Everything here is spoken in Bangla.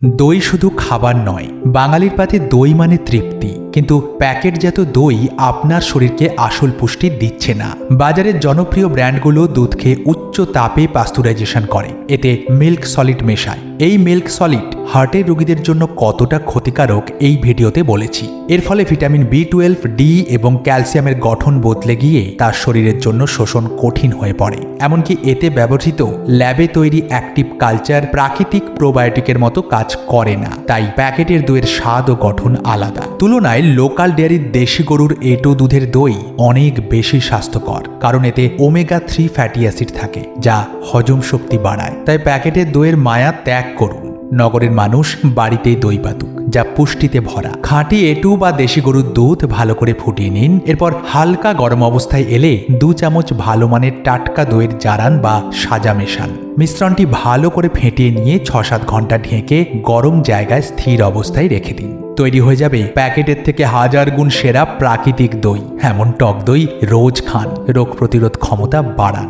দই শুধু খাবার নয়, বাঙালির পাতে দই মানে তৃপ্তি। কিন্তু প্যাকেটজাত দই আপনার শরীরকে আসল পুষ্টি দিচ্ছে না। বাজারের জনপ্রিয় ব্র্যান্ডগুলো দুধকে উচ্চ তাপে পাস্তুরাইজেশন করে, এতে মিল্ক সলিড মেশায়। এই মিল্ক সলিড হার্টের রোগীদের জন্য কতটা ক্ষতিকারক এই ভিডিওতে বলেছি। এর ফলে ভিটামিন B12, ডি এবং ক্যালসিয়ামের গঠন বদলে গিয়ে তার শরীরের জন্য শোষণ কঠিন হয়ে পড়ে। এমনকি এতে ব্যবহৃত ল্যাবে তৈরি অ্যাক্টিভ কালচার প্রাকৃতিক প্রোবায়োটিকের মতো কাজ করে না। তাই প্যাকেটের দইয়ের স্বাদ ও গঠন আলাদা। তুলনায় লোকাল ডেয়ারির দেশি গরুর এঁটো দুধের দই অনেক বেশি স্বাস্থ্যকর, কারণ এতে ওমেগা-3 ফ্যাটি অ্যাসিড থাকে, যা হজম শক্তি বাড়ায়। তাই প্যাকেটের দইয়ের মায়া ত্যাগ করুন। নগরের মানুষ বাড়িতেই দই পাতুক, যা পুষ্টিতে ভরা। খাঁটি এঁটো বা দেশি গরুর দুধ ভালো করে ফুটিয়ে নিন। এরপর হালকা গরম অবস্থায় এলে 2 চামচ ভালো মানের টাটকা দইয়ের জারান বা সাজা মেশান। মিশ্রণটি ভালো করে ফেটিয়ে নিয়ে 6-7 ঘন্টা ঢেকে গরম জায়গায় স্থির অবস্থায় রেখে দিন। তৈরি হয়ে যাবে প্যাকেটের থেকে 1000 গুণ সেরা প্রাকৃতিক দই। এমন টক দই রোজ খান, রোগ প্রতিরোধ ক্ষমতা বাড়ান।